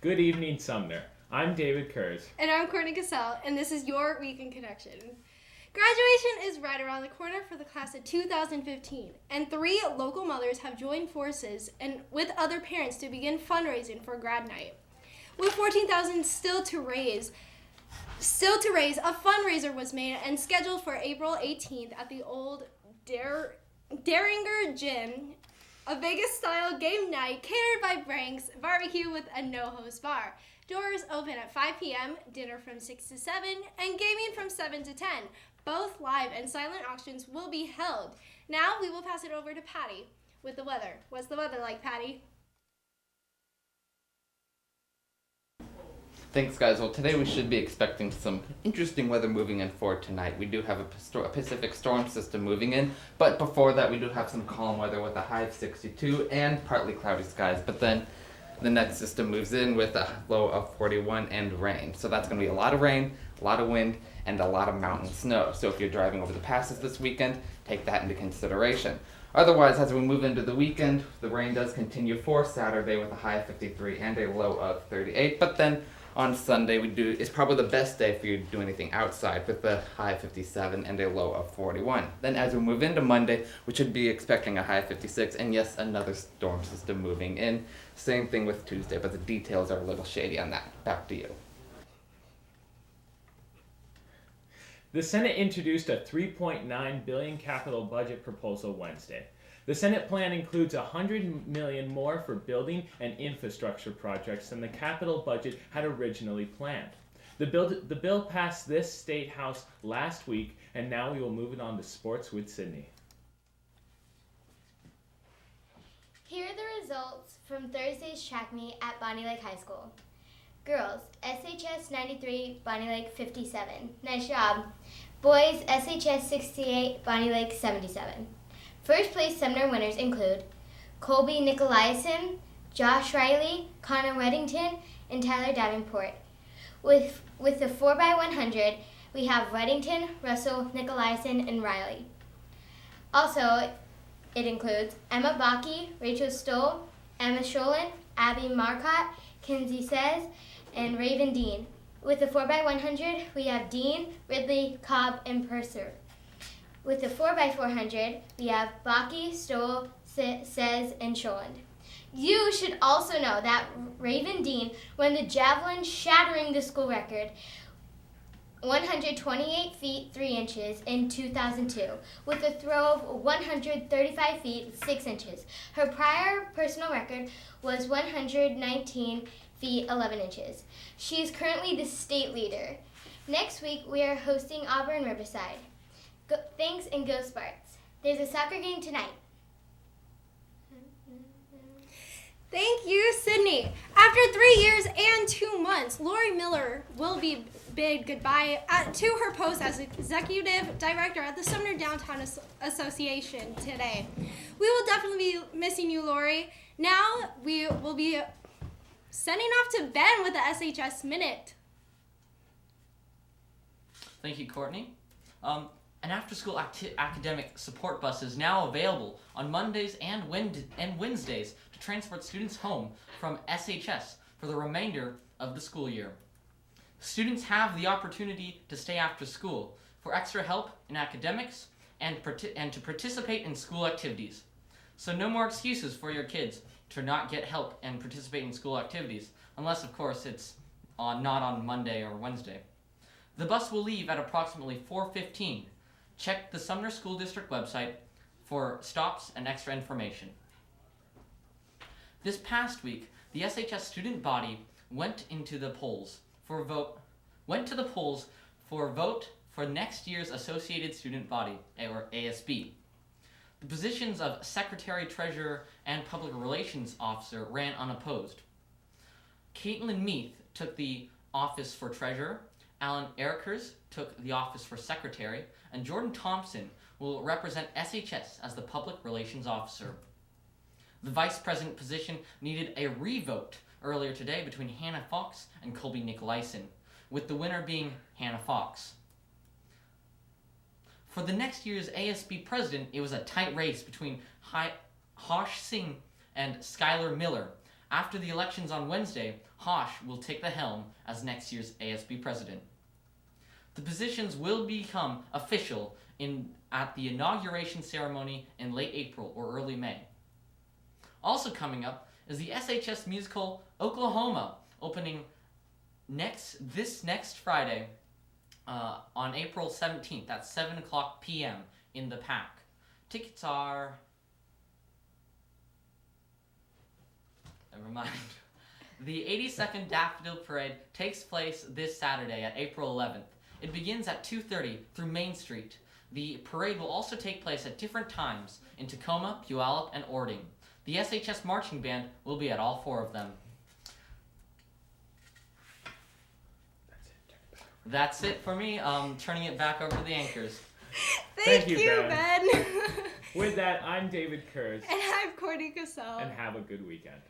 Good evening, Sumner. I'm David Kurz. And I'm Courtney Cassell, and this is your Week in Connection. Graduation is right around the corner for the class of 2015, and 3 local mothers have joined forces and with other parents to begin fundraising for grad night. With $14,000 still to raise, a fundraiser was made and scheduled for April 18th at the old Derringer Gym, a Vegas-style game night catered by Frank's Barbecue with a no-host bar. Doors open at 5 p.m., dinner from 6 to 7, and gaming from 7 to 10. Both live and silent auctions will be held. Now we will pass it over to Patty with the weather. What's the weather like, Patty? Thanks, guys. Well, today we should be expecting some interesting weather moving in for tonight. We do have a Pacific storm system moving in, but before that we do have some calm weather with a high of 62 and partly cloudy skies. But then the next system moves in with a low of 41 and rain. So that's going to be a lot of rain, a lot of wind, and a lot of mountain snow. So if you're driving over the passes this weekend, take that into consideration. Otherwise, as we move into the weekend, the rain does continue for Saturday with a high of 53 and a low of 38. But then on Sunday, it's probably the best day for you to do anything outside with a high of 57 and a low of 41. Then as we move into Monday, we should be expecting a high of 56 and yes, another storm system moving in. Same thing with Tuesday, but the details are a little shady on that. Back to you. The Senate introduced a $3.9 billion capital budget proposal Wednesday. The Senate plan includes $100 million more for building and infrastructure projects than the capital budget had originally planned. The bill passed this state house last week, and now we will move it on to sports with Sydney. Here are the results from Thursday's track meet at Bonnie Lake High School. Girls, SHS 93, Bonnie Lake 57. Nice job. Boys, SHS 68, Bonnie Lake 77. First place Sumner winners include Colby Nicolaisen, Josh Riley, Connor Reddington, and Tyler Davenport. With the 4x100, we have Reddington, Russell, Nicolaisen, and Riley. Also, it includes Emma Bakke, Rachel Stoll, Emma Sholin, Abby Marcotte, Kinsey Says, and Raven Dean. With the 4x100, we have Dean, Ridley, Cobb, and Purser. With the 4x400, we have Bakke, Stoll, Says, and Sholland. You should also know that Raven Dean won the javelin, shattering the school record, 128 feet 3 inches in 2002, with a throw of 135 feet 6 inches. Her prior personal record was 119 feet 11 inches. She is currently the state leader. Next week, we are hosting Auburn Riverside. Thanks and go Sparks. There's a soccer game tonight. Thank you, Sydney. After 3 years and 2 months, Lori Miller will be bid goodbye to her post as executive director at the Sumner Downtown Association today. We will definitely be missing you, Lori. Now we will be sending off to Ben with the SHS Minute. Thank you, Courtney. An after-school academic support bus is now available on Mondays and Wednesdays to transport students home from SHS for the remainder of the school year. Students have the opportunity to stay after school for extra help in academics and to participate in school activities. So no more excuses for your kids to not get help and participate in school activities, unless, of course, it's not on Monday or Wednesday. The bus will leave at approximately 4:15. Check the Sumner School District website for stops and extra information. This past week, the SHS student body went to the polls for vote for next year's Associated Student Body, or ASB. The positions of Secretary, Treasurer, and Public Relations Officer ran unopposed. Caitlin Meath took the office for Treasurer, Alan Erikers took the office for Secretary, and Jordan Thompson will represent SHS as the Public Relations Officer. The Vice President position needed a revote earlier today between Hannah Fox and Colby Nicolaisen, with the winner being Hannah Fox. For the next year's ASB president, it was a tight race between Hosh Singh and Skylar Miller, After the elections on Wednesday, Hosh will take the helm as next year's ASB president. The positions will become official at the inauguration ceremony in late April or early May. Also coming up is the SHS musical Oklahoma, opening this next Friday on April 17th at 7 o'clock p.m. in the PAC. Tickets are... Never mind. The 82nd Daffodil Parade takes place this Saturday at April 11th. It begins at 2:30 through Main Street. The parade will also take place at different times in Tacoma, Puyallup, and Ording. The SHS Marching Band will be at all 4 of them. That's it for me. Turning it back over to the anchors. Thank you, you, Ben. Ben. With that, I'm David Kurz, And I'm Courtney Cassell. and have a good weekend.